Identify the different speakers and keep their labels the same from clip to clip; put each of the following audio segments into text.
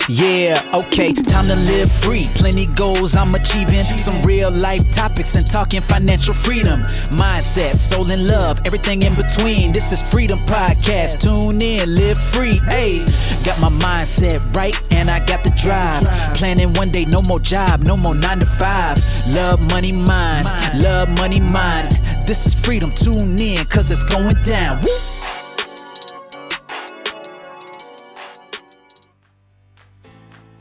Speaker 1: Yeah, okay, time to live free. Plenty goals I'm achieving. Some real life topics and talking financial freedom. Mindset, soul and love, everything in between. This is Freedom Podcast. Tune in, live free. Hey, got my mindset right and I got the drive. Planning one day, no more job, no more 9 to 5. Love money, mind. Love money, mind. This is Freedom. Tune in, cause it's going down. Woo!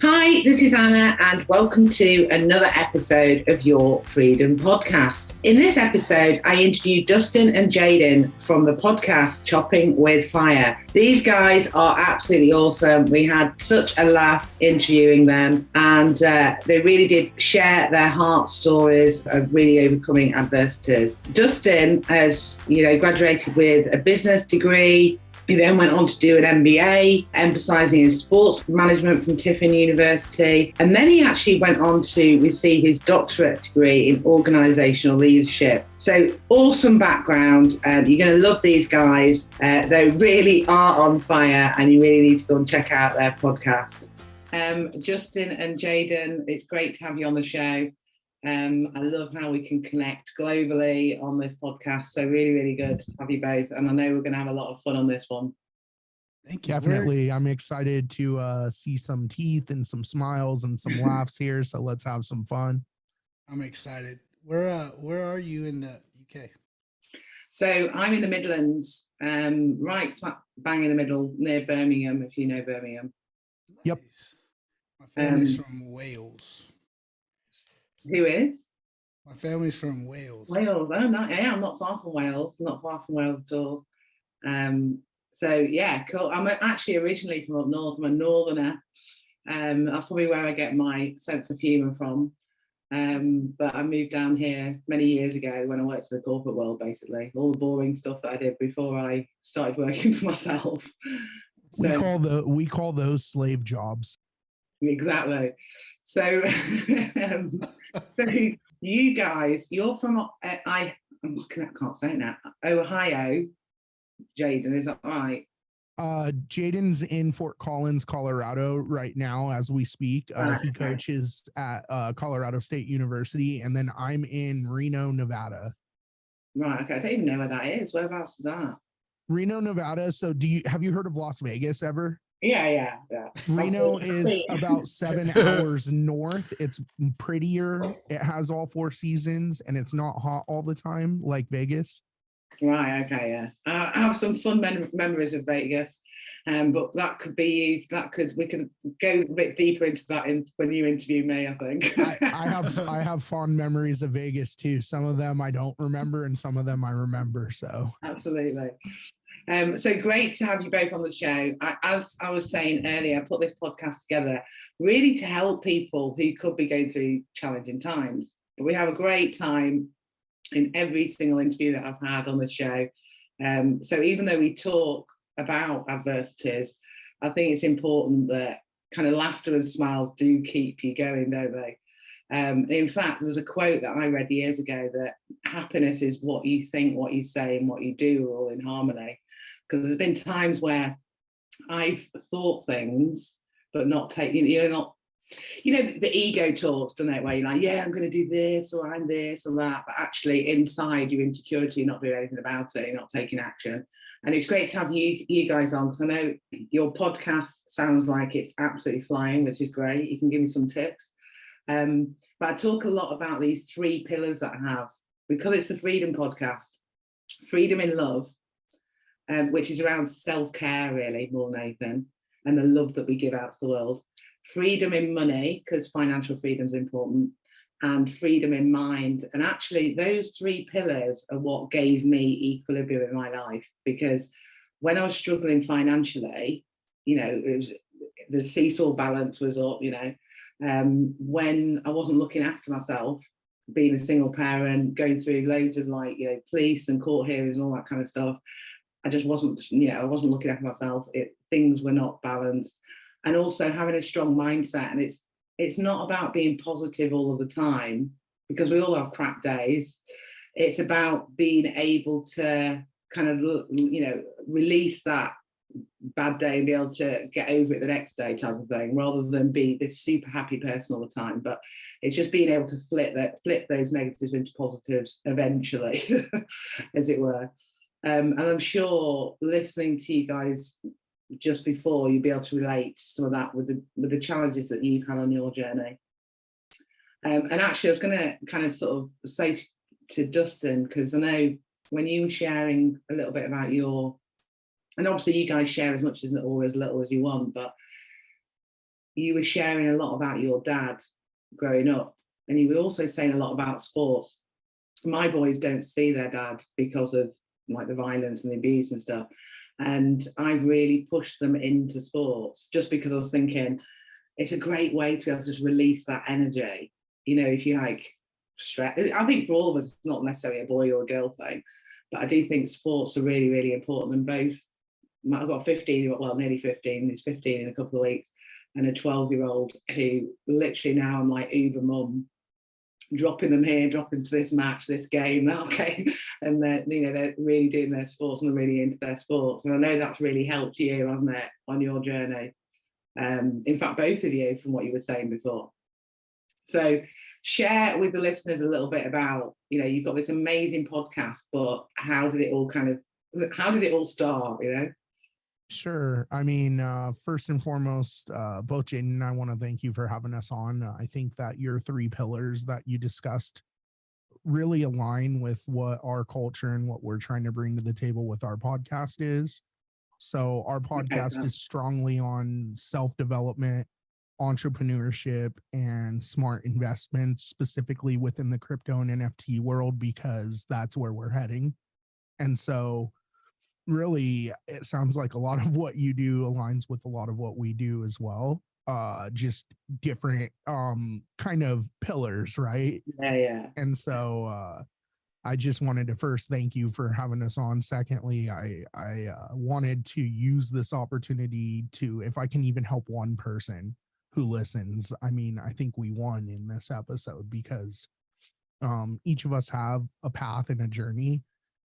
Speaker 2: Hi, this is Anna and welcome to another episode of your Freedom Podcast. In this episode, I interviewed Dustin and Jaden from the podcast Choppin with Fire. These guys are absolutely awesome. We had such a laugh interviewing them and they really did share their heart stories of really overcoming adversities. Dustin has, graduated with a business degree. He then went on to do an MBA, emphasising in sports management from Tiffin University. And then he actually went on to receive his doctorate degree in organisational leadership. So awesome background. You're going to love these guys. They really are on fire and you really need to go and check out their podcast. Dustin and Jaden, it's great to have you on the show. I love how we can connect globally on this podcast. So really, really good to have you both. And I know we're going to have a lot of fun on this one.
Speaker 3: Thank you. Definitely. I'm excited to see some teeth and some smiles and some laughs here. So let's have some fun.
Speaker 4: I'm excited. Where are you in the UK?
Speaker 2: So I'm in the Midlands, right smack bang in the middle near Birmingham, if you know Birmingham.
Speaker 3: Yep.
Speaker 4: My family's from Wales.
Speaker 2: Who is?
Speaker 4: My family's from Wales.
Speaker 2: Wales. Oh, no, yeah, I'm not far from Wales. Not far from Wales at all. So yeah, cool. I'm actually originally from up north. I'm a northerner. That's probably where I get my sense of humour from. But I moved down here many years ago when I worked in the corporate world, basically. All the boring stuff that I did before I started working for myself. So,
Speaker 3: we call those slave jobs.
Speaker 2: Exactly. So, so you guys, you're from I'm looking at, can't say it now. Ohio, Jaden, is that right?
Speaker 3: Jaden's in Fort Collins, Colorado right now as we speak. He coaches at Colorado State University, and then I'm in Reno, Nevada.
Speaker 2: Right. Okay. I don't even know where that is. Whereabouts is that?
Speaker 3: Reno, Nevada. So have you heard of Las Vegas ever?
Speaker 2: Yeah.
Speaker 3: Reno is about 7 hours north. It's prettier. It has all 4 seasons, and it's not hot all the time like Vegas.
Speaker 2: Right. Okay. Yeah. I have some fun memories of Vegas, but that could be used. We can go a bit deeper into that when you interview me. I think
Speaker 3: I have fond memories of Vegas too. Some of them I don't remember, and some of them I remember. So
Speaker 2: absolutely. So great to have you both on the show. As I was saying earlier, I put this podcast together really to help people who could be going through challenging times. But we have a great time in every single interview that I've had on the show. So even though we talk about adversities, I think it's important that kind of laughter and smiles do keep you going, don't they? In fact, there was a quote that I read years ago that happiness is what you think, what you say, and what you do are all in harmony. Because there's been times where I've thought things, but not taking, the ego talks, doesn't it? Where you're like, yeah, I'm going to do this, or I'm this or that. But actually inside your insecurity, you're not doing anything about it. You're not taking action. And it's great to have you guys on, because I know your podcast sounds like it's absolutely flying, which is great. You can give me some tips. But I talk a lot about these 3 pillars that I have, because it's the Freedom Podcast. Freedom in love, which is around self-care, really, more than anything, and the love that we give out to the world. Freedom in money, because financial freedom is important, and freedom in mind. And actually, those 3 pillars are what gave me equilibrium in my life, because when I was struggling financially, it was, the seesaw balance was up, when I wasn't looking after myself, being a single parent, going through loads of police and court hearings and all that kind of stuff. I just wasn't, I wasn't looking after myself. Things were not balanced. And also having a strong mindset. And it's not about being positive all of the time, because we all have crap days. It's about being able to kind of, release that bad day and be able to get over it the next day type of thing, rather than be this super happy person all the time. But it's just being able to flip those negatives into positives eventually, as it were. And I'm sure listening to you guys just before, you'll be able to relate to some of that with the challenges that you've had on your journey. And actually, I was going to kind of sort of say to Dustin, because I know when you were sharing a little bit about and obviously you guys share as much as or as little as you want, but you were sharing a lot about your dad growing up, and you were also saying a lot about sports. My boys don't see their dad because of like the violence and the abuse and stuff, and I've really pushed them into sports just because I was thinking it's a great way to be able to just release that energy. If you like stress, I think for all of us, it's not necessarily a boy or a girl thing, but I do think sports are really, really important. And both, I've got 15, well, nearly 15, he's 15 in a couple of weeks, and a 12-year-old who literally now I'm like Uber mum, dropping them here, dropping to this match, this game, that game, and they're really doing their sports and they're really into their sports. And I know that's really helped you, hasn't it, on your journey? In fact, both of you, from what you were saying before. So share with the listeners a little bit about, you've got this amazing podcast, but how did it all start,
Speaker 3: Sure. I mean, first and foremost, both Jaden and I want to thank you for having us on. I think that your 3 pillars that you discussed really align with what our culture and what we're trying to bring to the table with our podcast is. So our podcast is strongly on self-development, entrepreneurship, and smart investments, specifically within the crypto and NFT world, because that's where we're heading. And so really, it sounds like a lot of what you do aligns with a lot of what we do as well. Just different kind of pillars, right?
Speaker 2: Yeah.
Speaker 3: And so I just wanted to first thank you for having us on. Secondly, I wanted to use this opportunity to, if I can even help one person who listens, I mean, I think we won in this episode, because each of us have a path and a journey,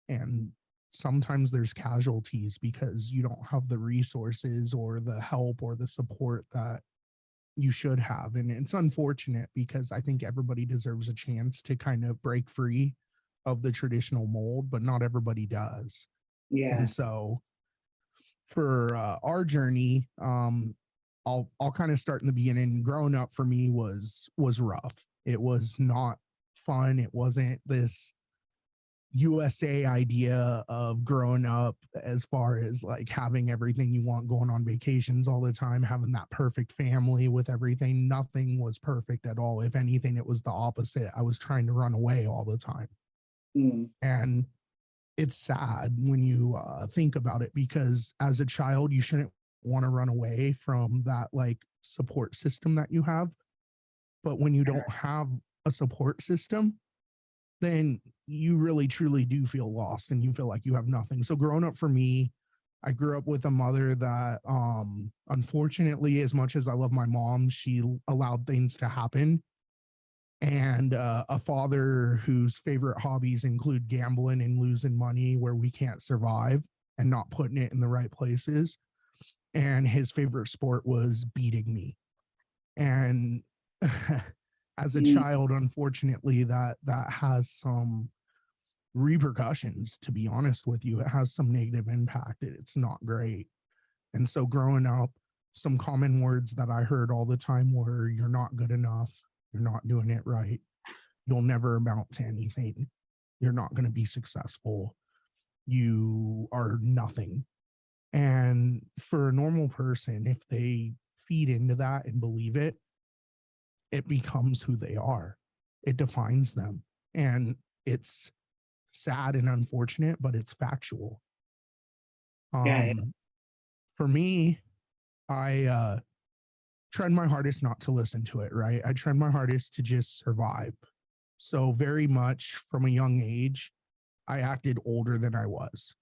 Speaker 3: and sometimes there's casualties because you don't have the resources or the help or the support that you should have. And it's unfortunate, because I think everybody deserves a chance to kind of break free of the traditional mold, but not everybody does.
Speaker 2: Yeah.
Speaker 3: And so for our journey, I'll kind of start in the beginning. Growing up for me was rough. It was not fun. It wasn't this USA idea of growing up, as far as like having everything you want, going on vacations all the time, having that perfect family with everything. Nothing was perfect at all. If anything, it was the opposite. I was trying to run away all the time. And it's sad when you think about it, because as a child, you shouldn't want to run away from that like support system that you have. But when you don't have a support system, then you really truly do feel lost and you feel like you have nothing. So growing up for me, I grew up with a mother that unfortunately, as much as I love my mom, she allowed things to happen. And a father whose favorite hobbies include gambling and losing money where we can't survive and not putting it in the right places. And his favorite sport was beating me. And as a child, unfortunately, that has some repercussions, to be honest with you. It has some negative impact. It's not great. And so growing up, some common words that I heard all the time were, you're not good enough. You're not doing it right. You'll never amount to anything. You're not going to be successful. You are nothing. And for a normal person, if they feed into that and believe it, it becomes who they are. It defines them. And it's sad and unfortunate, but it's factual. For me, I tried my hardest not to listen to it, right? I tried my hardest to just survive. So very much from a young age, I acted older than I was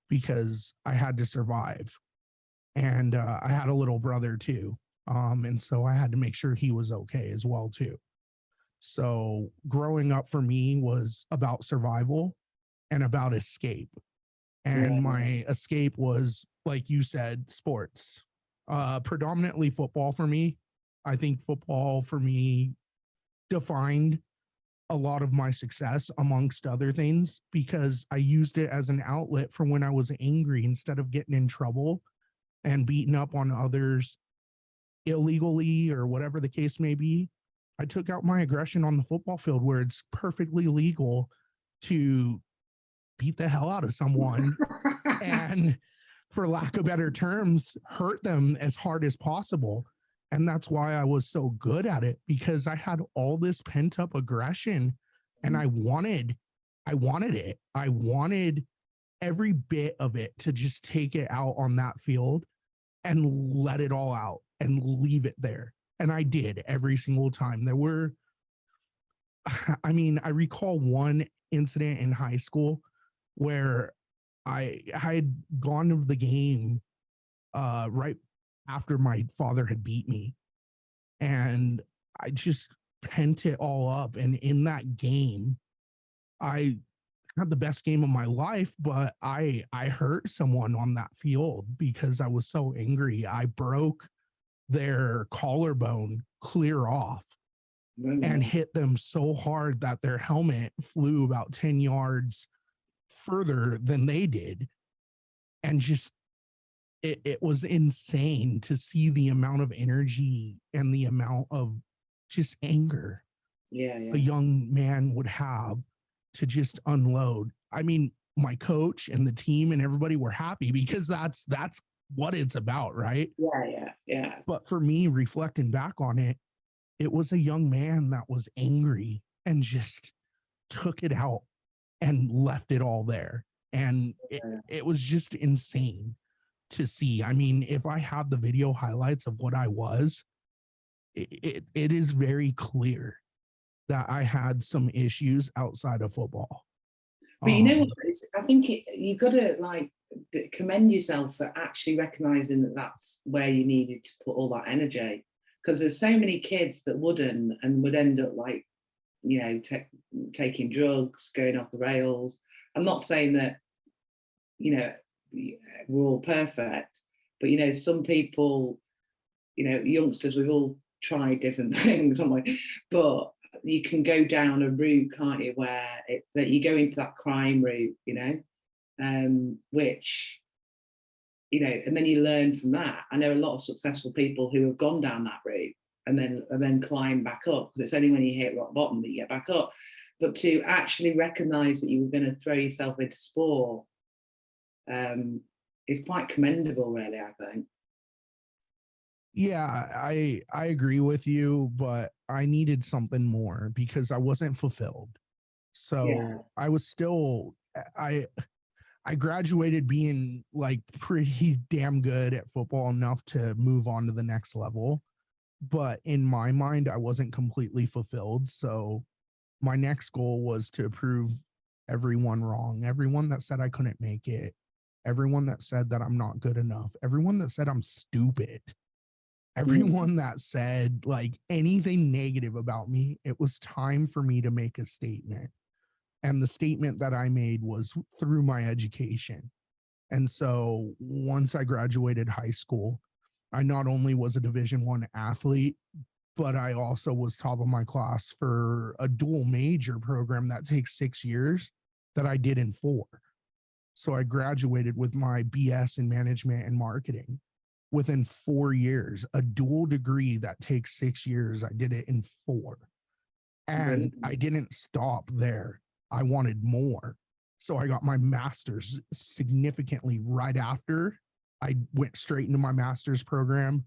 Speaker 3: because I had to survive. And I had a little brother too. And so I had to make sure he was okay as well too. So growing up for me was about survival and about escape. And my escape was, like you said, sports, predominantly football for me. I think football for me defined a lot of my success amongst other things, because I used it as an outlet for when I was angry. Instead of getting in trouble and beating up on others illegally or whatever the case may be, I took out my aggression on the football field, where it's perfectly legal to beat the hell out of someone and, for lack of better terms, hurt them as hard as possible. And that's why I was so good at it, because I had all this pent up aggression and I wanted it. I wanted every bit of it to just take it out on that field and let it all out and leave it there. And I did every single time. There were, I mean, I recall one incident in high school where I had gone to the game right after my father had beat me, and I just pent it all up. And in that game, I had the best game of my life, but I hurt someone on that field because I was so angry. I broke their collarbone clear off and hit them so hard that their helmet flew about 10 yards further than they did. And just, it was insane to see the amount of energy and the amount of just anger a young man would have to just unload. I mean, my coach and the team and everybody were happy, because that's what it's about, right?
Speaker 2: Yeah.
Speaker 3: But for me, reflecting back on it, it was a young man that was angry and just took it out and left it all there. And it was just insane to see. I mean, if I had the video highlights of what I was, it is very clear that I had some issues outside of football.
Speaker 2: But you know what? I think you've got to commend yourself for actually recognizing that that's where you needed to put all that energy, because there's so many kids that wouldn't, and would end up taking drugs, going off the rails. I'm not saying that we're all perfect, but some people, youngsters, we've all tried different things, haven't we? But you can go down a route, can't you, where that you go into that crime route, which, and then you learn from that. I know a lot of successful people who have gone down that route and then climb back up, because it's only when you hit rock bottom that you get back up. But to actually recognize that you were going to throw yourself into sport is quite commendable, really, I think.
Speaker 3: Yeah, I agree with you, but I needed something more because I wasn't fulfilled. So I was still, I graduated being like pretty damn good at football enough to move on to the next level. But in my mind, I wasn't completely fulfilled. So my next goal was to prove everyone wrong. Everyone that said I couldn't make it, everyone that said that I'm not good enough, everyone that said I'm stupid, everyone that said like anything negative about me, it was time for me to make a statement. And the statement that I made was through my education. And so once I graduated high school, I not only was a Division I athlete, but I also was top of my class for a dual major program that takes 6 years that I did in 4. So I graduated with my BS in management and marketing within 4 years, a dual degree that takes 6 years. I did it in 4. And I didn't stop there. I wanted more. So I got my master's significantly right after. I went straight into my master's program.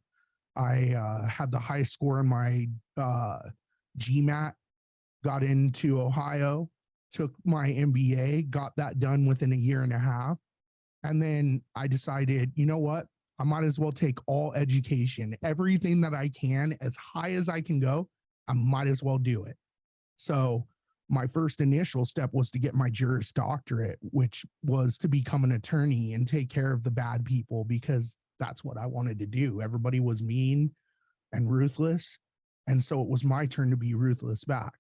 Speaker 3: I had the highest score in my GMAT, got into Ohio, took my MBA, got that done within a year and a half. And then I decided, you know what? I might as well take all education, everything that I can, as high as I can go, I might as well do it. So my first initial step was to get my Juris Doctorate, which was to become an attorney and take care of the bad people, because that's what I wanted to do. Everybody was mean and ruthless. And so it was my turn to be ruthless back.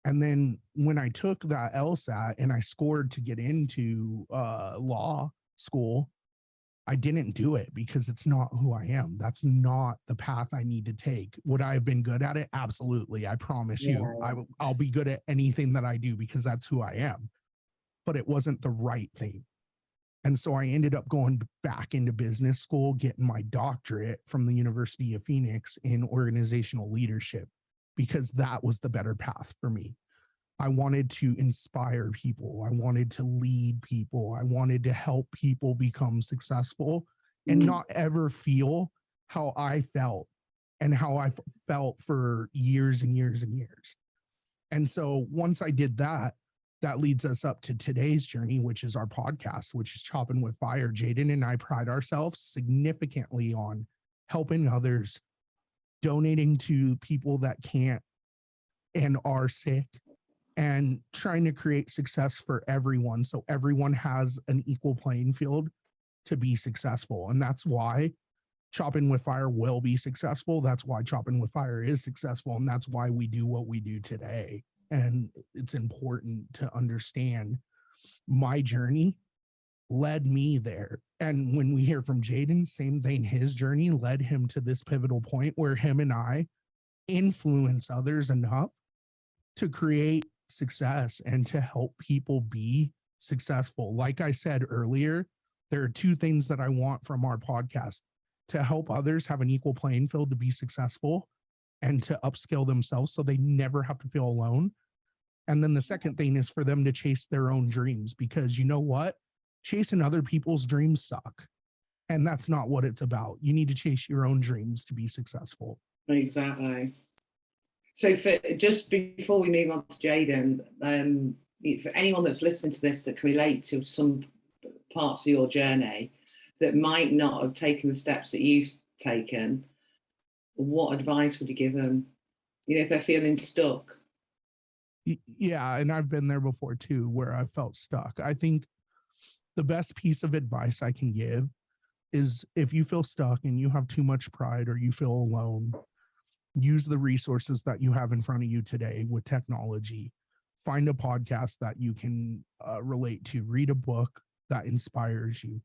Speaker 3: And then when I took that LSAT and I scored to get into law school, I didn't do it because it's not who I am. That's not the path I need to take. Would I have been good at it? Absolutely. I promise you, I'll be good at anything that I do because that's who I am. But it wasn't the right thing. And so I ended up going back into business school, getting my doctorate from the University of Phoenix in organizational leadership, because that was the better path for me. I wanted to inspire people. I wanted to lead people. I wanted to help people become successful and not ever feel how I felt and how I felt for years and years and years. And so once I did that, that leads us up to today's journey, which is our podcast, which is Choppin with Fire. Jaden and I pride ourselves significantly on helping others, donating to people that can't and are sick, and trying to create success for everyone. So everyone has an equal playing field to be successful. And that's why Choppin with Fire will be successful. That's why Choppin with Fire is successful. And that's why we do what we do today. And it's important to understand my journey led me there. And when we hear from Jaden, same thing, his journey led him to this pivotal point where him and I influence others enough to create success and to help people be successful. Like I said earlier, there are two things that I want from our podcast: to help others have an equal playing field to be successful and to upskill themselves so they never have to feel alone. And then the second thing is for them to chase their own dreams, because you know what? Chasing other people's dreams suck. And that's not what it's about. You need to chase your own dreams to be successful.
Speaker 2: Exactly. So for just before we move on to Jaden, for anyone that's listening to this that can relate to some parts of your journey that might not have taken the steps that you've taken, what advice would you give them? You know, if they're feeling stuck.
Speaker 3: Yeah, and I've been there before too, where I felt stuck. I think the best piece of advice I can give is, if you feel stuck and you have too much pride or you feel alone, use the resources that you have in front of you today with technology. Find a podcast that you can relate to. Read a book that inspires you.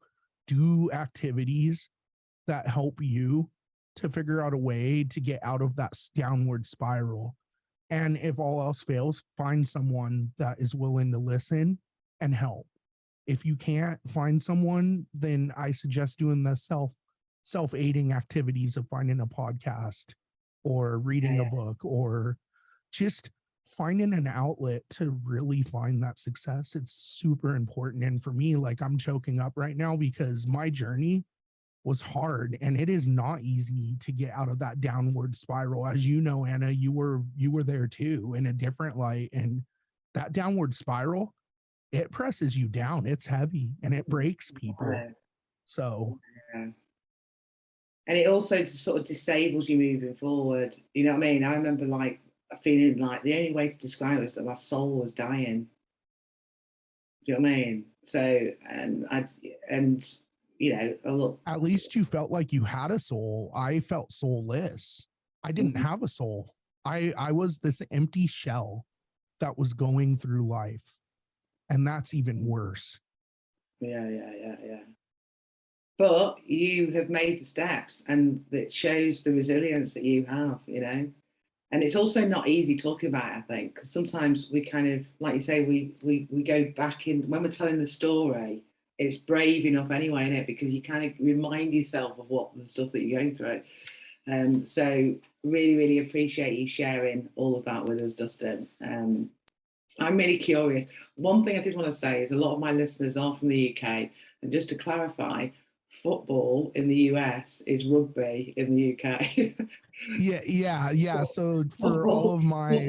Speaker 3: Do activities that help you to figure out a way to get out of that downward spiral. And if all else fails, find someone that is willing to listen and help. If you can't find someone, then I suggest doing the self-aiding activities of finding a podcast or reading a book, or just finding an outlet to really find that success. It's super important. And for me, like, I'm choking up right now because my journey was hard, and it is not easy to get out of that downward spiral. As you know, Anna, you were there too, in a different light. And that downward spiral, it presses you down. It's heavy and it breaks people. So
Speaker 2: and it also sort of disables you moving forward. You know what I mean? I remember like feeling like the only way to describe it was that my soul was dying. Do you know what I mean? So, and you know,
Speaker 3: at least you felt like you had a soul. I felt soulless. I didn't have a soul. I was this empty shell that was going through life. And that's even worse.
Speaker 2: Yeah. But you have made the steps, and it shows the resilience that you have, you know. And it's also not easy talking about it, I think, because sometimes we kind of, like you say, we go back in, when we're telling the story, it's brave enough anyway, isn't it? Because you kind of remind yourself of what the stuff that you're going through. So really, really appreciate you sharing all of that with us, Dustin. I'm really curious. One thing I did want to say is a lot of my listeners are from the UK. And just to clarify, football in the US is rugby in the UK.
Speaker 3: Yeah. So for all of my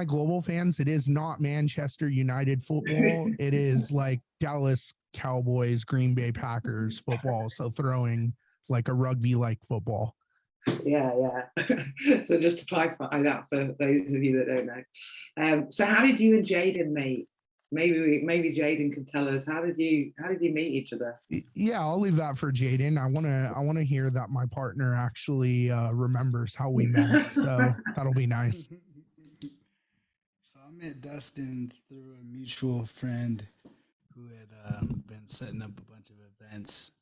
Speaker 3: global fans, it is not Manchester United football. It is like Dallas Cowboys, Green Bay Packers football. So throwing like a rugby like football.
Speaker 2: Yeah. So just to clarify that for those of you that don't know. So how did you and Jaden meet? Maybe Jaden can tell us, how did you meet each other?
Speaker 3: Yeah, I'll leave that for Jaden. I want to hear that my partner actually remembers how we met. So that'll be nice.
Speaker 4: met Dustin through a mutual friend who had been setting up a bunch of events,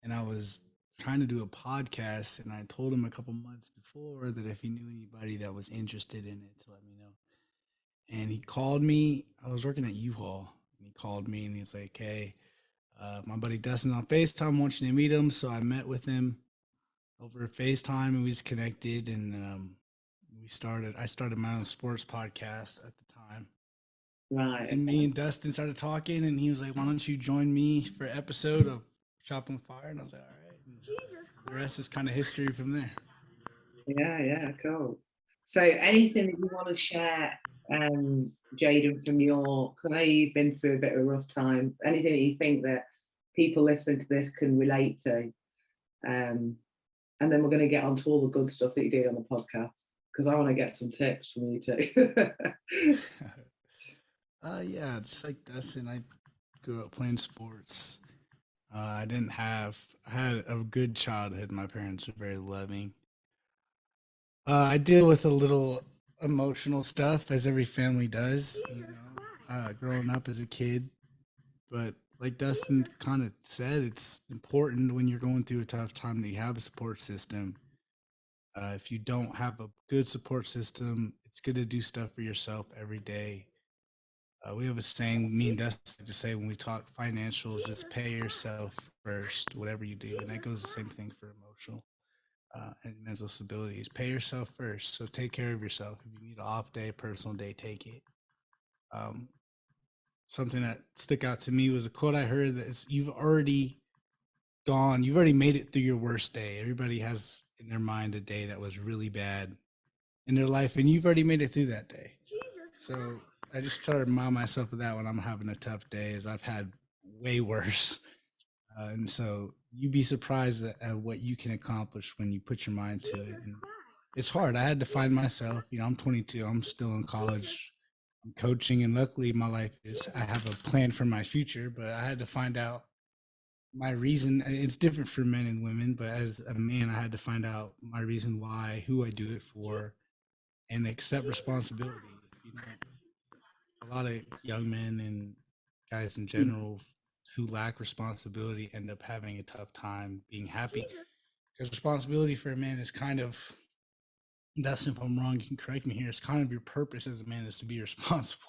Speaker 4: and I was trying to do a podcast, and I told him a couple months before that if he knew anybody that was interested in it, to let me know. And he called me. I was working at U-Haul, and he called me, and he's like, "Hey, my buddy Dustin's on FaceTime. I want you to meet him." So I met with him over FaceTime, and we just connected, and I started my own sports podcast at the time.
Speaker 2: Right.
Speaker 4: And me and Dustin started talking, and he was like, "Why don't you join me for an episode of Choppin' with Fire?" And I was like, "All right." And the rest is kind of history from there.
Speaker 2: Yeah, cool. So anything that you want to share, Jaden, from your, because I know you've been through a bit of a rough time, anything that you think that people listening to this can relate to? And then we're going to get on to all the good stuff that you do on the podcast, because I want to get some tips from you too.
Speaker 4: Yeah, just like Dustin, I grew up playing sports. I had a good childhood. My parents were very loving. I deal with a little emotional stuff, as every family does, growing up as a kid. But like Dustin kind of said, it's important when you're going through a tough time that you have a support system. If you don't have a good support system, it's good to do stuff for yourself every day. We have a saying, me and Dustin just say when we talk financials, is pay yourself first, whatever you do. And that goes the same thing for emotional and mental stability, is pay yourself first. So take care of yourself. If you need an off day, personal day, take it. Something that stuck out to me was a quote I heard that is, you've already made it through your worst day. Everybody has in their mind a day that was really bad in their life, and you've already made it through that day. So I just try to remind myself of that when I'm having a tough day, as I've had way worse. And so you'd be surprised at what you can accomplish when you put your mind to it. And it's hard. I had to find myself. I'm 22. I'm still in college. I'm coaching, and luckily I have a plan for my future, but I had to find out my reason. It's different for men and women, but as a man, I had to find out my reason why, who I do it for, and accept responsibility. A lot of young men and guys in general who lack responsibility end up having a tough time being happy, because responsibility for a man is kind of, that's, if I'm wrong, you can correct me here, it's kind of your purpose as a man is to be responsible.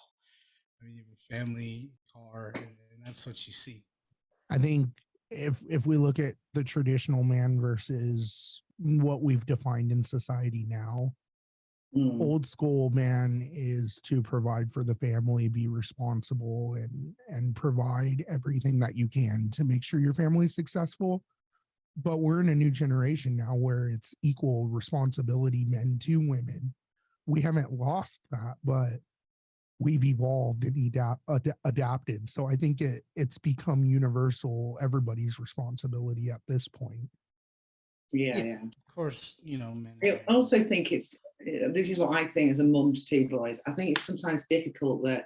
Speaker 4: I mean, you have a family, car, and that's what you see.
Speaker 3: I think if we look at the traditional man versus what we've defined in society now, old school man is to provide for the family, be responsible, and provide everything that you can to make sure your family's successful. But we're in a new generation now where it's equal responsibility, men to women. We haven't lost that, but we've evolved and adapted. So I think it's become universal, everybody's responsibility at this point.
Speaker 2: Yeah.
Speaker 4: Of course, men.
Speaker 2: I also think this is what I think as a mum to two boys. I think it's sometimes difficult that,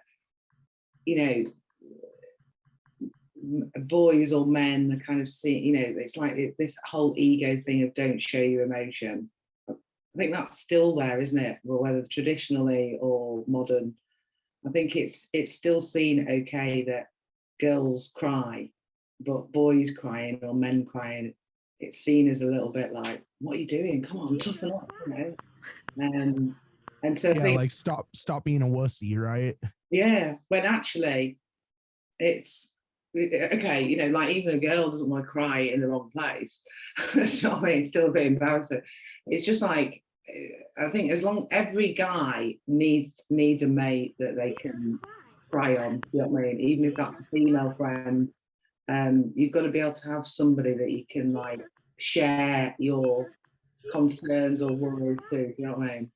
Speaker 2: boys or men are kind of see, it's like this whole ego thing of don't show your emotion. I think that's still there, isn't it? Well, whether traditionally or modern, I think it's still seen okay that girls cry, but boys crying or men crying, it's seen as a little bit like, what are you doing? Come on, toughen up, And so
Speaker 3: yeah, like stop being a wussy, right?
Speaker 2: Yeah, when actually it's okay, like even a girl doesn't want to cry in the wrong place. It's not, it's still a bit embarrassing. It's just like, I think as long every guy needs a mate that they can cry on, you know what I mean? Even if that's a female friend, you've got to be able to have somebody that you can like share your concerns or worries to, you know what I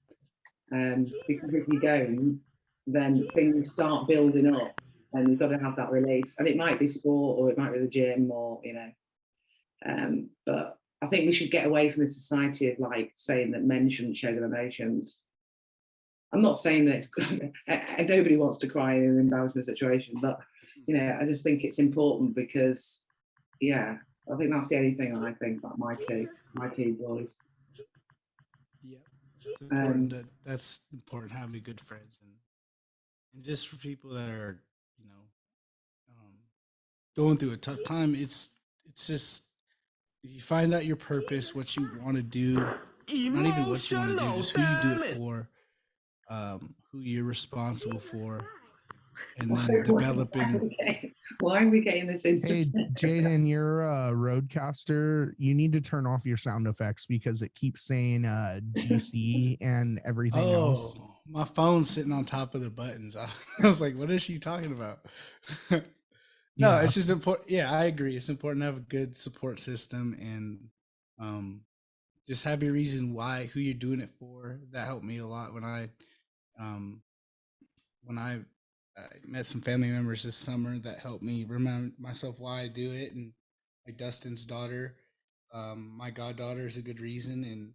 Speaker 2: mean? Because if you don't, then things start building up, and you've got to have that release. And it might be sport, or it might be the gym, or but I think we should get away from the society of like saying that men shouldn't show their emotions. I'm not saying that nobody wants to cry in an embarrassing situation, but I just think it's important because, I think that's the only thing I think about my two boys.
Speaker 4: Yeah, it's important. That's important, having good friends and And just for people that are, going through a tough time, it's just if you find out your purpose, what you want to do, not even what you want to do, just who you do it for, who you're responsible for, and then developing.
Speaker 2: Why are we getting this into?
Speaker 3: Hey, Jaden, you're a roadcaster. You need to turn off your sound effects because it keeps saying GC and everything else.
Speaker 4: My phone's sitting on top of the buttons. I was like, what is she talking about? No,
Speaker 3: Yeah.
Speaker 4: it's just important. Yeah, I agree. It's important to have a good support system and just have your reason why, who you're doing it for. That helped me a lot when I met some family members this summer that helped me remind myself why I do it. And like Dustin's daughter, my goddaughter is a good reason. And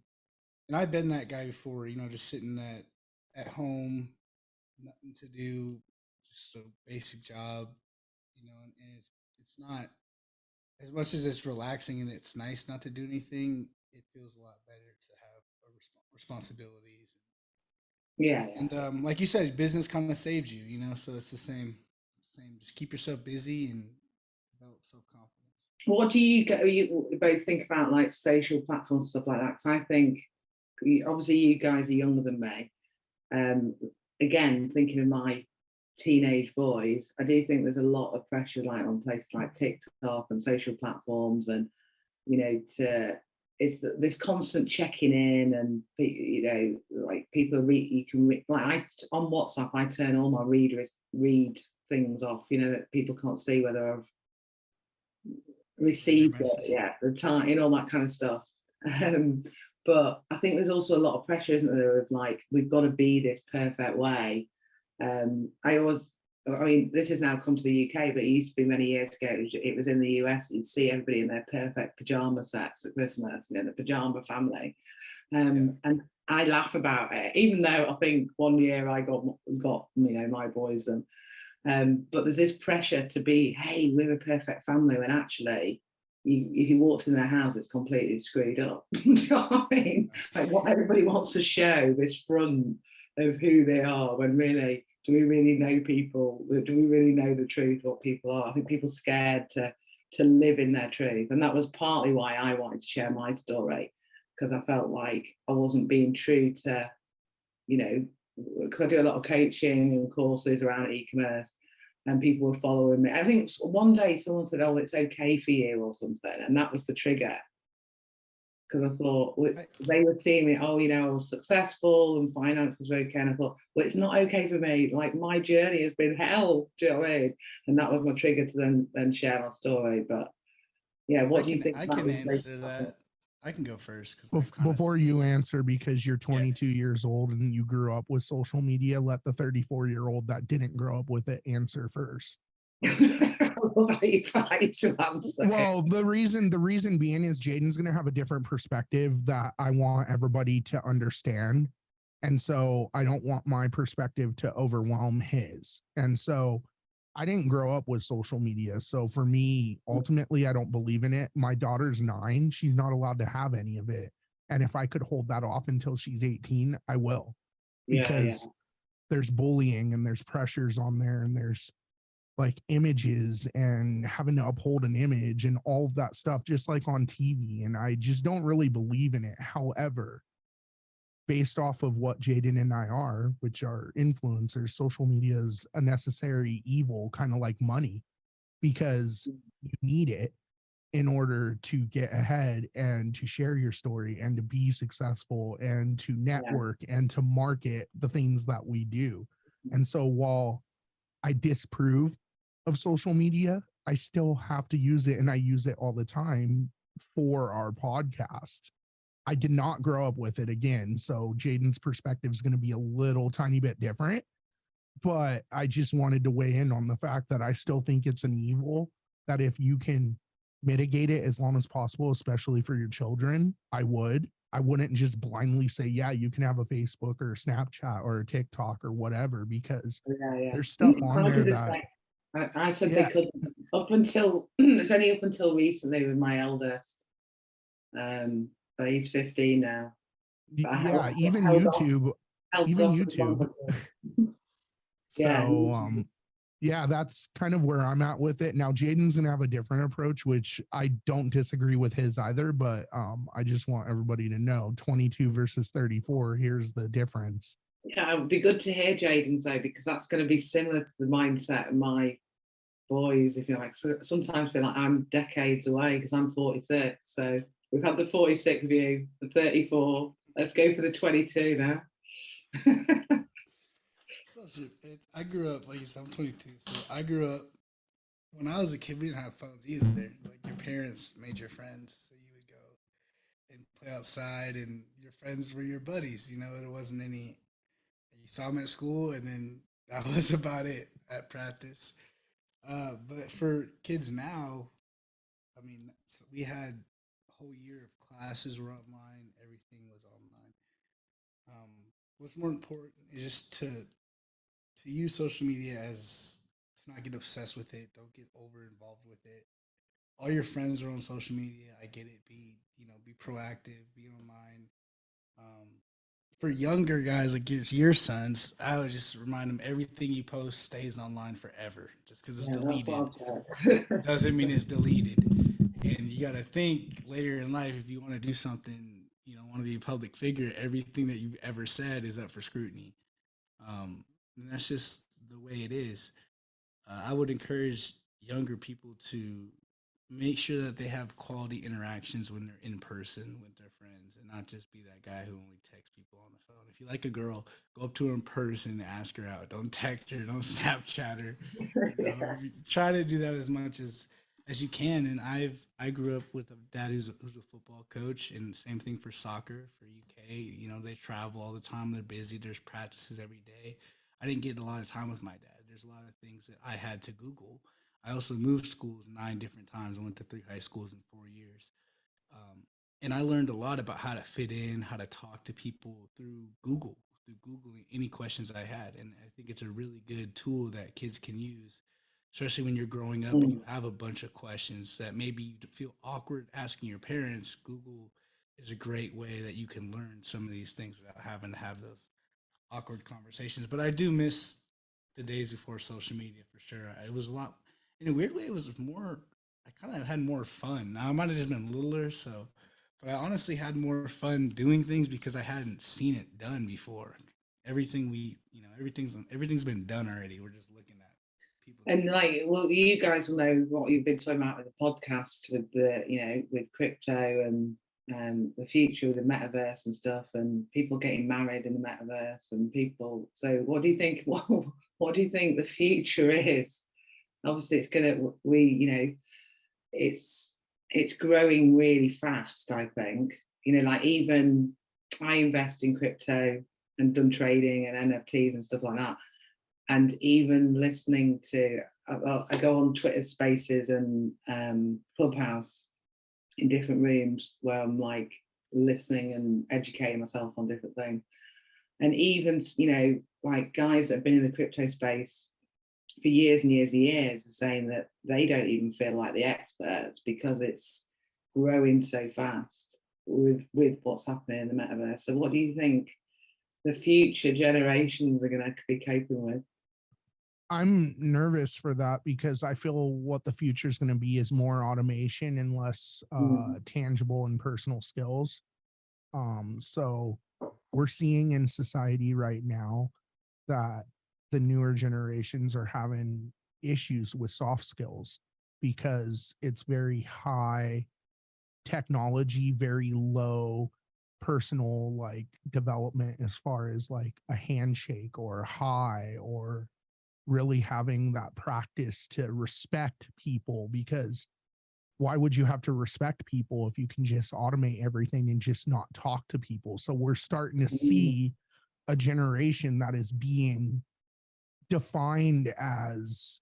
Speaker 4: I've been that guy before, just sitting at home, nothing to do, just a basic job, and it's not as much as it's relaxing and it's nice not to do anything. It feels a lot better to have responsibilities.
Speaker 2: Yeah.
Speaker 4: And like you said, business kind of saved you, so it's the same. Just keep yourself busy and develop self-confidence.
Speaker 2: What do you both think about, like social platforms, stuff like that? Because I think, obviously, you guys are younger than me. Again, thinking of my teenage boys, I do think there's a lot of pressure, like on places like TikTok and social platforms, and it's this constant checking in, and like people you can like on WhatsApp, I turn all my read things off, that people can't see whether I've received it, the time, all that kind of stuff. But I think there's also a lot of pressure, isn't there, of like, we've got to be this perfect way. This has now come to the UK, but it used to be many years ago. It was in the US. You'd see everybody in their perfect pajama sets at Christmas, the pajama family. And I laugh about it, even though I think one year I got my boys, and but there's this pressure to be, hey, we're a perfect family, when actually, if you walked in their house, it's completely screwed up. Do you know what I mean? Like, what everybody wants to show, this front of who they are, when really, do we really know people? Do we really know the truth, what people are? I think people are scared to live in their truth. And that was partly why I wanted to share my story, because I felt like I wasn't being true to, because I do a lot of coaching and courses around e-commerce, and people were following me. I think one day someone said, oh, it's okay for you or something. And that was the trigger. Because I thought, they were seeing me, I was successful and finances were okay. And I thought, well, it's not okay for me. Like, my journey has been hell. Do you know what I mean? And that was my trigger to then share my story. But yeah, what do you think?
Speaker 4: I can answer that. I can go first.
Speaker 3: Before you answer, because you're 22 years old and you grew up with social media, let the 34-year-old that didn't grow up with it answer first.
Speaker 2: Well,
Speaker 3: the reason being is Jaden's going to have a different perspective that I want everybody to understand. And so I don't want my perspective to overwhelm his. And so I didn't grow up with social media. So for me, ultimately, I don't believe in it. My daughter's 9. She's not allowed to have any of it. And if I could hold that off until she's 18, I will. Because there's bullying and there's pressures on there, and there's like images and having to uphold an image and all of that stuff, just like on TV. And I just don't really believe in it. However, based off of what Jaden and I are, which are influencers, social media is a necessary evil, kind of like money, because you need it in order to get ahead and to share your story and to be successful and to network and to market the things that we do. And so while I disapprove of social media, I still have to use it, and I use it all the time for our podcast. I did not grow up with it again, so Jaden's perspective is going to be a little tiny bit different, but I just wanted to weigh in on the fact that I still think it's an evil, that if you can mitigate it as long as possible, especially for your children, I wouldn't just blindly say, yeah, you can have a Facebook or a Snapchat or a TikTok or whatever, because there's stuff on there that
Speaker 2: I said they couldn't, up until it's only up until recently with my eldest, but he's 15 now.
Speaker 3: Even YouTube
Speaker 2: Yeah.
Speaker 3: So yeah, that's kind of where I'm at with it. Now Jaden's gonna have a different approach, which I don't disagree with his either, but I just want everybody to know 22 versus 34, here's the difference.
Speaker 2: Yeah, it would be good to hear Jaden's though, because that's going to be similar to the mindset of my boys, if you like. So sometimes feel like I'm decades away because I'm 46. So we've had the 46 view, the 34. Let's go for the 22 now.
Speaker 4: So I grew up, like you said, I'm 22. So I grew up, when I was a kid, we didn't have phones either. Like your parents made your friends. So you would go and play outside and your friends were your buddies. You know, there wasn't any, you saw them at school and then that was about it at practice. But for kids now, I mean, so we had a whole year of classes were online. Everything was online. What's more important is just to use social media as to not get obsessed with it. Don't get over involved with it. All your friends are on social media. I get it. Be proactive. Be online. For younger guys like your sons, I would just remind them everything you post stays online forever. Just because it's deleted doesn't mean it's deleted. And you got to think later in life if you want to do something, want to be a public figure. Everything that you've ever said is up for scrutiny. And that's just the way it is. I would encourage younger people to make sure that they have quality interactions when they're in person with their friends and not just be that guy who only texts people on the phone. If you like a girl, go up to her in person and ask her out. Don't text her, don't Snapchat her. Try to do that as much as you can. And I grew up with a dad who's a football coach, and same thing for soccer for UK. They travel all the time. They're busy. There's practices every day. I didn't get a lot of time with my dad. There's a lot of things that I had to Google. I also moved schools 9 different times. I went to 3 high schools in 4 years. And I learned a lot about how to fit in, how to talk to people through Googling any questions I had. And I think it's a really good tool that kids can use, especially when you're growing up and you have a bunch of questions that maybe you feel awkward asking your parents. Google is a great way that you can learn some of these things without having to have those awkward conversations. But I do miss the days before social media for sure. It was a lot, in a weird way, it was more, I kind of had more fun. Now I might have just been littler, but I honestly had more fun doing things because I hadn't seen it done before. Everything's been done already. We're just looking at people.
Speaker 2: And you guys will know what you've been talking about with the podcast, with with crypto and the future with the metaverse and stuff, and people getting married in the metaverse and people. So what do you think? What do you think the future is? Obviously, it's growing really fast. I think even I invest in crypto and done trading and NFTs and stuff like that, and even listening to I go on Twitter Spaces and Clubhouse in different rooms where I'm like listening and educating myself on different things. And even, like guys that have been in the crypto space for years and years and years are saying that they don't even feel like the experts because it's growing so fast with what's happening in the metaverse. So what do you think the future generations are going to be coping with?
Speaker 3: I'm nervous for that because I feel what the future is going to be is more automation and less tangible and personal skills. So we're seeing in society right now that the newer generations are having issues with soft skills because it's very high technology, very low personal development as far as a handshake or hi or really having that practice to respect people, because why would you have to respect people if you can just automate everything and just not talk to people? So we're starting to see a generation that is being defined as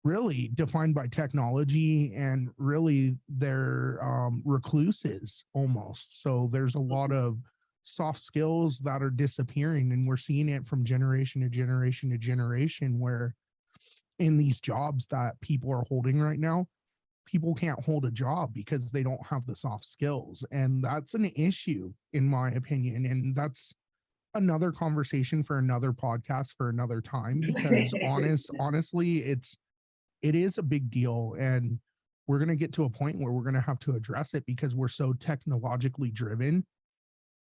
Speaker 3: really defined by technology, and really they're recluses almost. So there's a lot of soft skills that are disappearing, and we're seeing it from generation to generation to generation, where in these jobs that people are holding right now, people can't hold a job because they don't have the soft skills. And that's an issue in my opinion. And that's another conversation for another podcast for another time, because honestly, it is a big deal, and we're going to get to a point where we're going to have to address it because we're so technologically driven,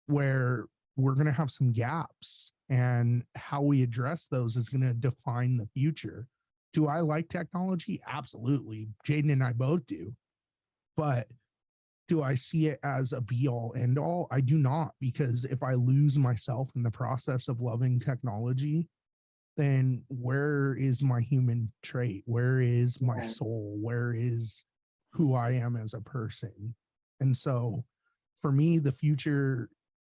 Speaker 3: where we're going to have some gaps, and how we address those is going to define the future. Do I like technology? Absolutely. Jaden and I both do. But do I see it as a be all end all? I do not, because if I lose myself in the process of loving technology, then where is my human trait? Where is my soul? Where is who I am as a person? And so for me, the future,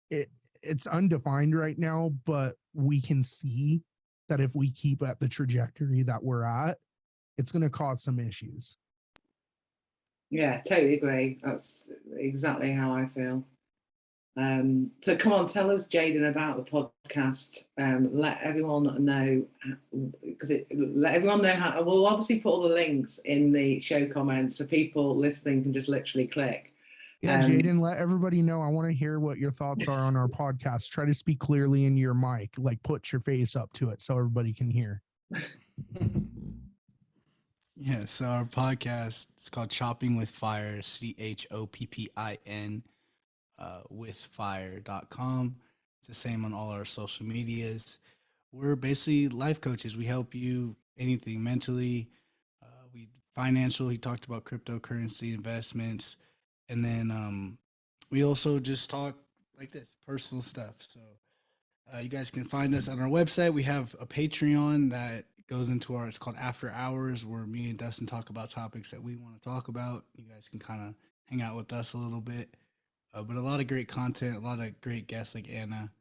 Speaker 3: it's undefined right now, but we can see that if we keep at the trajectory that we're at, it's going to cause some issues.
Speaker 2: Yeah, totally agree. That's exactly how I feel. So come on, tell us, Jaden, about the podcast. Let everyone know, let everyone know how. We'll obviously put all the links in the show comments so people listening can just literally click.
Speaker 3: Yeah, Jaden, let everybody know. I want to hear what your thoughts are on our podcast. Try to speak clearly in your mic, like put your face up to it so everybody can hear.
Speaker 4: Yeah, so our podcast is called Chopping with Fire, CHOPPIN, withfire.com. It's the same on all our social medias. We're basically life coaches. We help you anything mentally, we financial. He talked about cryptocurrency investments, and then we also just talk like this, personal stuff. So you guys can find us on our website. We have a Patreon that goes into it's called After Hours, where me and Dustin talk about topics that we want to talk about. You guys can kind of hang out with us a little bit, but a lot of great content, a lot of great guests like Anna.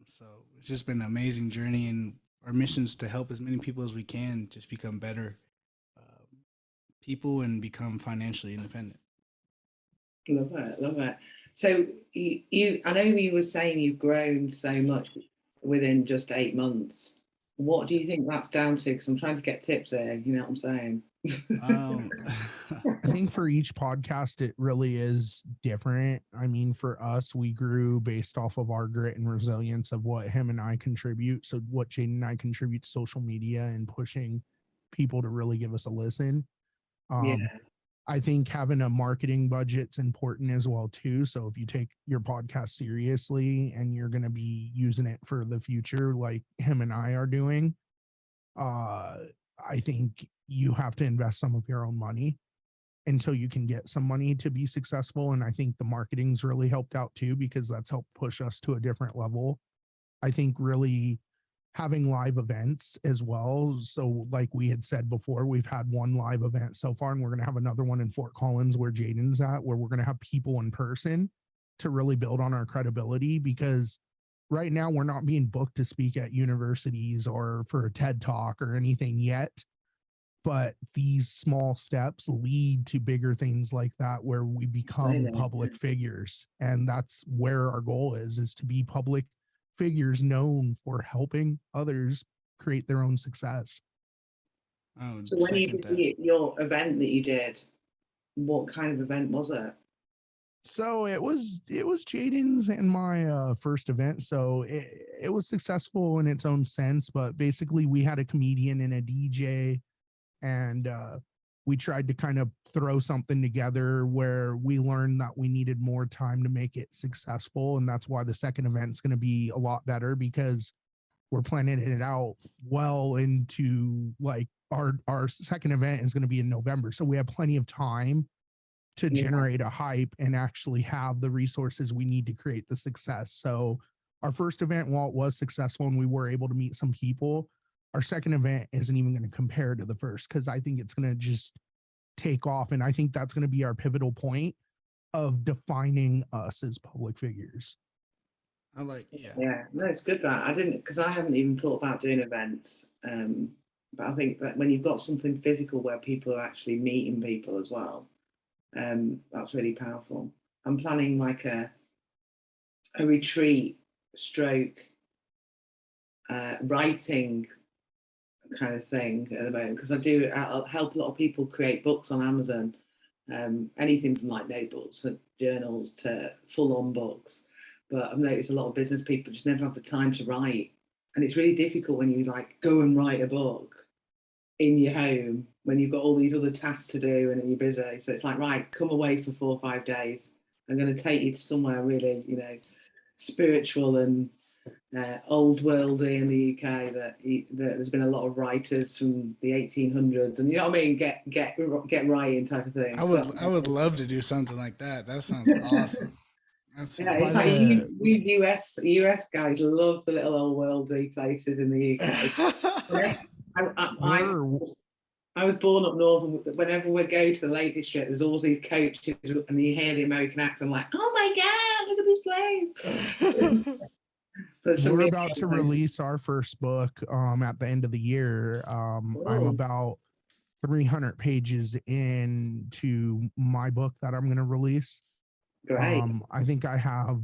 Speaker 4: So it's just been an amazing journey, and our mission is to help as many people as we can just become better people and become financially independent.
Speaker 2: Love it, love it. So I know you were saying you've grown so much within just 8 months. What do you think that's down to? Because I'm trying to get tips there. You know what I'm saying?
Speaker 3: I think for each podcast, it really is different. I mean, for us, we grew based off of our grit and resilience of what him and I contribute. So what Jaden and I contribute to social media and pushing people to really give us a listen.
Speaker 2: Yeah.
Speaker 3: I think having a marketing budget's important as well too. So if you take your podcast seriously and you're going to be using it for the future, like him and I are doing, I think you have to invest some of your own money until you can get some money to be successful. And I think the marketing's really helped out too, because that's helped push us to a different level. I think really having live events as well. So like we had said before, we've had one live event so far, and we're going to have another one in Fort Collins where Jaden's at, where we're going to have people in person to really build on our credibility, because right now we're not being booked to speak at universities or for a TED Talk or anything yet. But these small steps lead to bigger things like that, where we become public figures. And that's where our goal is to be public figures known for helping others create their own success.
Speaker 2: So when you did your event that you did, what kind of event was it?
Speaker 3: So it was Jaden's and my first event. So it was successful in its own sense, but basically we had a comedian and a DJ, and we tried to kind of throw something together where we learned that we needed more time to make it successful. And that's why the second event is going to be a lot better, because we're planning it out well into like our second event is going to be in November. So we have plenty of time to generate a hype and actually have the resources we need to create the success. So our first event, while it was successful and we were able to meet some people, our second event isn't even going to compare to the first, because I think it's going to just take off. And I think that's going to be our pivotal point of defining us as public figures.
Speaker 2: Yeah, no, it's good that I didn't, because I haven't even thought about doing events. But I think that when you've got something physical where people are actually meeting people as well, that's really powerful. I'm planning like a retreat stroke writing kind of thing at the moment, because I'll help a lot of people create books on Amazon, anything from like notebooks and journals to full-on books. but I've noticed a lot of business people just never have the time to write. And it's really difficult when you like go and write a book in your home when you've got all these other tasks to do and you're busy. So it's like, right, come away for 4 or 5 days. I'm going to take you to somewhere really, you know, spiritual and old worldy in the UK that there's been a lot of writers from the 1800s, and you know what I mean, get writing type of thing.
Speaker 4: I would love to do something like that. That sounds awesome.
Speaker 2: Yeah, it's like you US guys love the little old worldy places in the UK. I was born up north, and whenever we go to the Lake District, there's always these coaches, and you hear the American accent, like, oh my God, look at this place.
Speaker 3: We're about to release our first book at the end of the year. I'm about 300 pages into my book that I'm going to release.
Speaker 2: Great.
Speaker 3: I think I have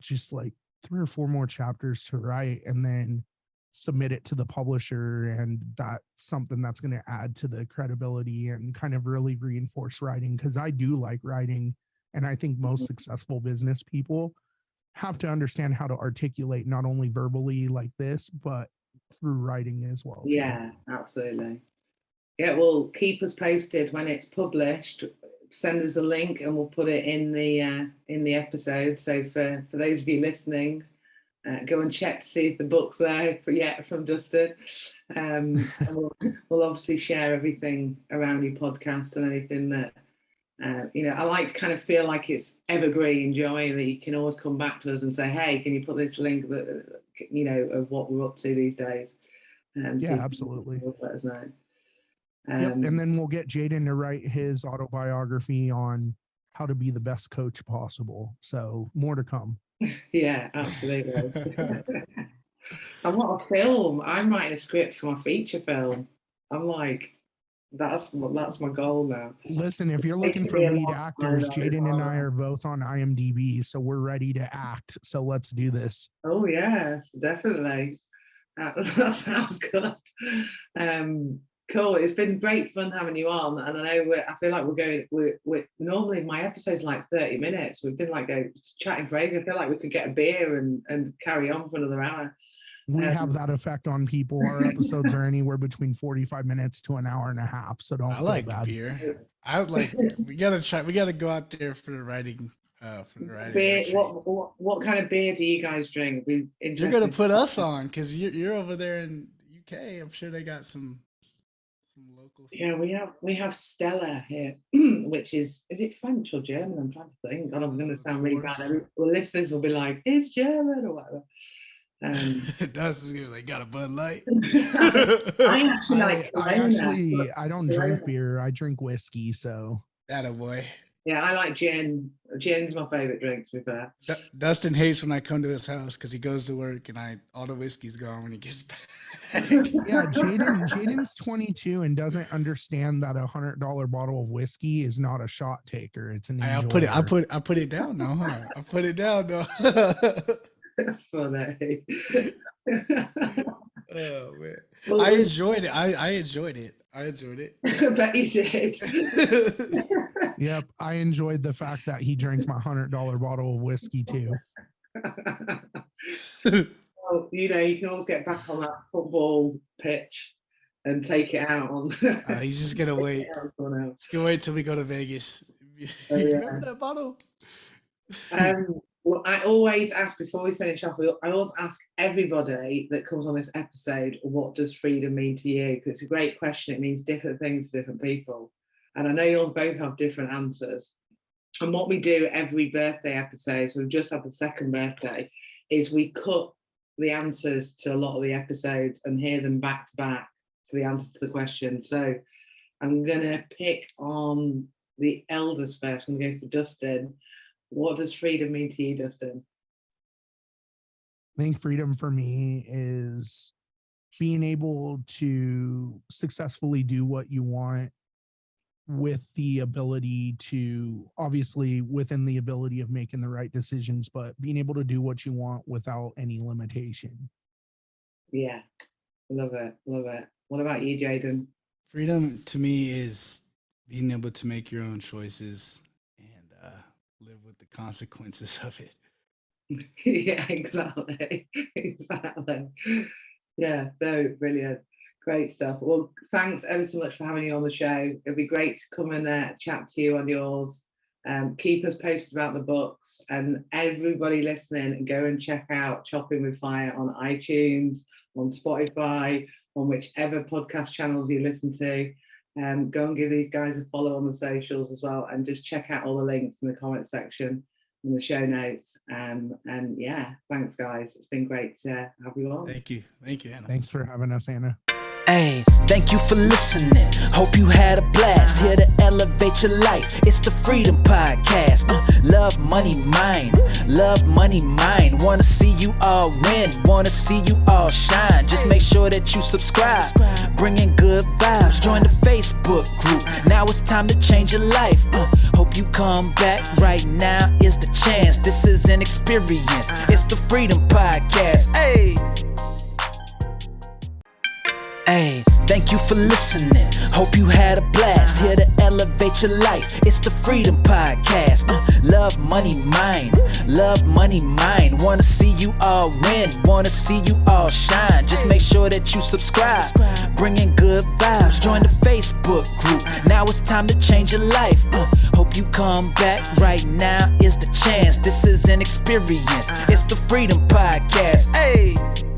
Speaker 3: just like 3 or 4 more chapters to write and then submit it to the publisher. And that's something that's going to add to the credibility and kind of really reinforce writing, because I do like writing. And I think most successful business people have to understand how to articulate not only verbally like this, but through writing as well.
Speaker 2: Yeah, absolutely. Yeah, well, keep us posted when it's published. Send us a link and we'll put it in the episode. So for those of you listening, go and check to see if the book's there from Dustin. And we'll obviously share everything around your podcast and anything that you know. I like to kind of feel like it's evergreen, Joey, that you can always come back to us and say, hey, can you put this link that you know of what we're up to these days?
Speaker 3: Yeah, absolutely.
Speaker 2: Let us know.
Speaker 3: And then we'll get Jaden to write his autobiography on how to be the best coach possible. So more to come.
Speaker 2: Yeah, absolutely. And what a film. I'm writing a script for my feature film. I'm like, that's my goal now.
Speaker 3: Listen, if you're looking for lead actors, Jaden and I are both on IMDb, so we're ready to act. So let's do this.
Speaker 2: Oh yeah, definitely. That sounds good. Cool. It's been great fun having you on, and I know I feel like we're normally my episodes are like 30 minutes. We've been like chatting for ages. I feel like we could get a beer and carry on for another hour.
Speaker 3: We have that effect on people. Our episodes are anywhere between 45 minutes to an hour and a half. So don't.
Speaker 4: I like beer. I would like. We gotta go out there for the writing.
Speaker 2: Beer. What kind of beer do you guys drink?
Speaker 4: You're gonna put us on because you're over there in UK. I'm sure they got some local.
Speaker 2: Yeah, we have Stella here, which is it French or German? I'm trying to think. God, I'm going to sound really bad. Well, listeners will be like, it's German or whatever.
Speaker 4: Dustin's like, got a Bud Light.
Speaker 2: I actually like.
Speaker 3: I don't drink beer. I drink whiskey. So
Speaker 4: that boy.
Speaker 2: Yeah, I like gin. Gin's my favorite drink, to be fair.
Speaker 4: Dustin hates when I come to his house because he goes to work and all the whiskey's gone when he gets back.
Speaker 3: Yeah, Jaden's 22 and doesn't understand that $100 bottle of whiskey is not a shot taker. It's an enjoyer.
Speaker 4: I put it down now, huh? I put it down though.
Speaker 2: Funny.
Speaker 4: Oh man. Well, I enjoyed it. I enjoyed it. I
Speaker 2: bet you did.
Speaker 3: Yep, I enjoyed the fact that he drank my $100 bottle of whiskey too.
Speaker 2: Well, you know, you can always get back on that football pitch and take it out on.
Speaker 4: He's just gonna wait. He's gonna wait till we go to Vegas.
Speaker 2: Oh, yeah.
Speaker 4: Remember that bottle?
Speaker 2: Well, I always ask before we finish off. I always ask everybody that comes on this episode, what does freedom mean to you? Because it's a great question. It means different things to different people. And I know you'll both have different answers. And what we do every birthday episode, so we've just had the second birthday, is we cut the answers to a lot of the episodes and hear them back to back to the answer to the question. So I'm going to pick on the elders first. I'm going to go for Dustin. What does freedom mean to you, Dustin?
Speaker 3: I think freedom for me is being able to successfully do what you want with the ability to, obviously within the ability of making the right decisions, but being able to do what you want without any limitation. Yeah,
Speaker 2: love it. What about you, Jaden?
Speaker 4: Freedom to me is being able to make your own choices and live with the consequences of it.
Speaker 2: Yeah, exactly. Exactly. Yeah, no, brilliant. Great stuff. Well, thanks ever so much for having you on the show. It'd be great to come and chat to you on yours. Keep us posted about the books, and everybody listening, go and check out Chopping with Fire on iTunes, on Spotify, on whichever podcast channels you listen to. Go and give these guys a follow on the socials as well, and just check out all the links in the comment section in the show notes. And yeah, thanks guys. It's been great to have you on.
Speaker 4: Thank you, Anna.
Speaker 3: Thanks for having us, Anna.
Speaker 1: Hey, thank you for listening. Hope you had a blast. Here to elevate your life. It's the Freedom Podcast. Love, money, mind. Love, money, mind. Wanna see you all win. Wanna see you all shine. Just make sure that you subscribe. Bringing good vibes. Join the Facebook group. Now it's time to change your life. Hope you come back. Right now is the chance. This is an experience. It's the Freedom Podcast. Hey. Hey, thank you for listening. Hope you had a blast. Here to elevate your life. It's the Freedom Podcast. Love, money, mind. Love, money, mind. Wanna see you all win. Wanna see you all shine. Just make sure that you subscribe. Bringing good vibes. Join the Facebook group. Now it's time to change your life. Hope you come back. Right now is the chance. This is an experience. It's the Freedom Podcast. Hey.